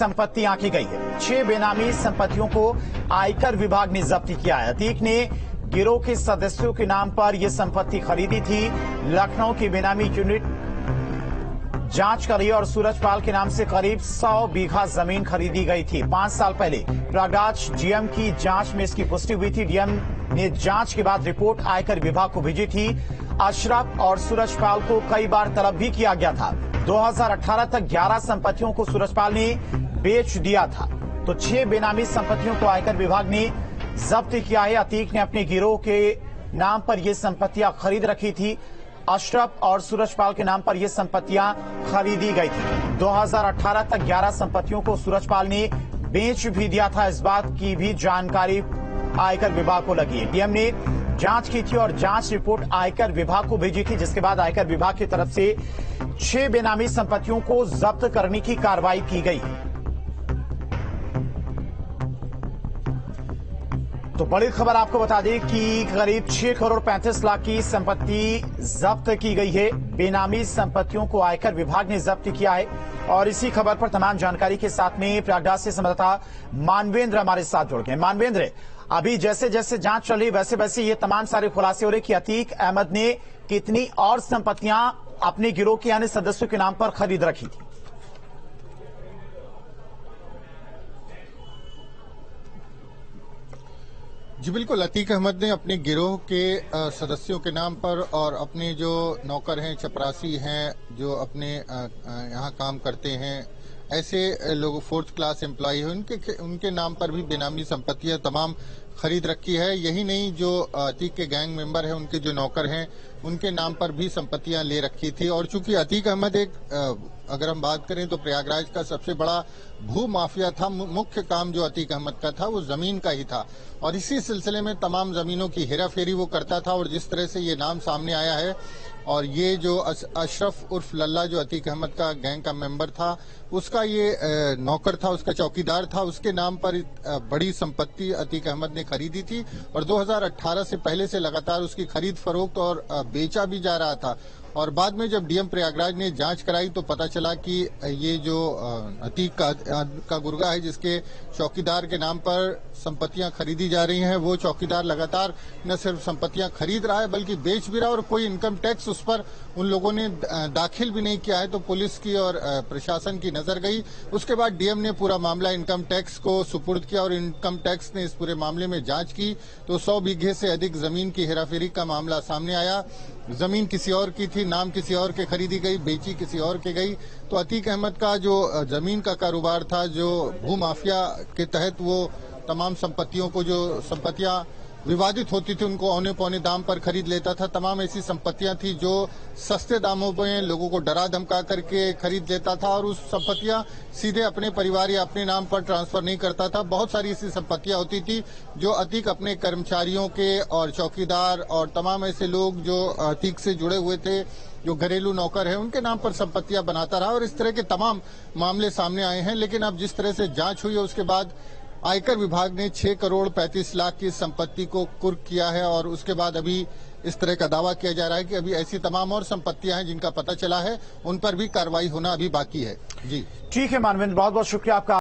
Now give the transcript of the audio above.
संपत्ति आंकी गई है। 6 बेनामी संपत्तियों को आयकर विभाग ने जब्त किया है। अतीक ने गिरोह के सदस्यों के नाम पर यह संपत्ति खरीदी थी। लखनऊ की बेनामी यूनिट जांच कर रही है और सूरजपाल के नाम से करीब 100 बीघा जमीन खरीदी गई थी। 5 साल पहले प्रयागराज डीएम की जांच में इसकी पुष्टि हुई थी। डीएम ने जांच के बाद रिपोर्ट आयकर विभाग को भेजी थी। अशरफ और सूरजपाल को कई बार तलब भी किया गया था। 2018 तक 11 संपत्तियों को सूरजपाल ने बेच दिया था। तो 6 बेनामी संपत्तियों को आयकर विभाग ने जब्त किया है। अतीक ने अपने गिरोह के नाम पर ये संपत्तियां खरीद रखी थी। अशरफ और सूरजपाल के नाम पर ये संपत्तियां खरीदी गई थी। 2018 तक 11 संपत्तियों को सूरजपाल ने बेच भी दिया था। इस बात की भी जानकारी आयकर विभाग को लगी है। डीएम ने जांच की थी और जांच रिपोर्ट आयकर विभाग को भेजी थी, जिसके बाद आयकर विभाग की तरफ से 6 बेनामी संपत्तियों को जब्त करने की कार्रवाई की गई। तो बड़ी खबर आपको बता दें कि करीब 6 करोड़ 35 लाख की संपत्ति जब्त की गई है। बेनामी संपत्तियों को आयकर विभाग ने जब्त किया है। और इसी खबर पर तमाम जानकारी के साथ में प्रयागराज से संवाददाता मानवेंद्र हमारे साथ जुड़ गए। मानवेंद्र, अभी जैसे जैसे जांच चल रही वैसे वैसे ये तमाम सारे खुलासे हो रहे कि अतीक अहमद ने कितनी और संपत्तियां अपने गिरोह के अन्य सदस्यों के नाम पर खरीद रखी थी। जी बिल्कुल, अतीक अहमद ने अपने गिरोह के सदस्यों के नाम पर और अपने जो नौकर हैं, चपरासी हैं, जो अपने यहाँ काम करते हैं, ऐसे लोग 4th क्लास एम्प्लॉय हैं, उनके नाम पर भी बेनामी संपत्तियां तमाम खरीद रखी है। यही नहीं, जो अतीक के गैंग मेंबर हैं, उनके जो नौकर हैं, उनके नाम पर भी संपत्तियां ले रखी थी। और चूंकि अतीक अहमद एक अगर हम बात करें तो प्रयागराज का सबसे बड़ा भू माफिया था। मुख्य काम जो अतीक अहमद का था वो जमीन का ही था और इसी सिलसिले में तमाम जमीनों की हेराफेरी वो करता था। और जिस तरह से ये नाम सामने आया है और ये जो अशरफ उर्फ लल्ला जो अतीक अहमद का गैंग का मेंबर था, उसका ये नौकर था, उसका चौकीदार था, उसके नाम पर बड़ी संपत्ति अतीक अहमद ने खरीदी थी। और 2018 से पहले से लगातार उसकी खरीद फरोख्त और बेचा भी जा रहा था। और बाद में जब डीएम प्रयागराज ने जांच कराई तो पता चला कि ये जो अतीक का गुर्गा है, जिसके चौकीदार के नाम पर संपत्तियां खरीदी जा रही हैं, वो चौकीदार लगातार न सिर्फ संपत्तियां खरीद रहा है बल्कि बेच भी रहा है और कोई इनकम टैक्स उस पर उन लोगों ने दाखिल भी नहीं किया है। तो पुलिस की और प्रशासन की नजर गई। उसके बाद डीएम ने पूरा मामला इनकम टैक्स को सुपुर्द किया और इनकम टैक्स ने इस पूरे मामले में जांच की तो 100 बीघे से अधिक जमीन की हेराफेरी का मामला सामने आया। जमीन किसी और की थी, नाम किसी और के खरीदी गई, बेची किसी और के गई। तो अतीक अहमद का जो जमीन का कारोबार था, जो भू माफिया के तहत वो तमाम संपत्तियों को, जो संपत्तियां विवादित होती थी, उनको औने पौने दाम पर खरीद लेता था। तमाम ऐसी संपत्तियां थी जो सस्ते दामों में लोगों को डरा धमका करके खरीद लेता था और उस संपत्तियां सीधे अपने परिवार या अपने नाम पर ट्रांसफर नहीं करता था। बहुत सारी ऐसी संपत्तियां होती थी जो अतीक अपने कर्मचारियों के और चौकीदार और तमाम ऐसे लोग जो अतीक से जुड़े हुए थे, जो घरेलू नौकर है, उनके नाम पर संपत्तियां बनाता रहा। और इस तरह के तमाम मामले सामने आए हैं। लेकिन अब जिस तरह से जांच हुई है उसके बाद आयकर विभाग ने 6 करोड़ 35 लाख की संपत्ति को कुर्क किया है और उसके बाद अभी इस तरह का दावा किया जा रहा है कि अभी ऐसी तमाम और संपत्तियां हैं जिनका पता चला है, उन पर भी कार्रवाई होना अभी बाकी है। जी ठीक है मानवेंद्र, बहुत बहुत शुक्रिया आपका।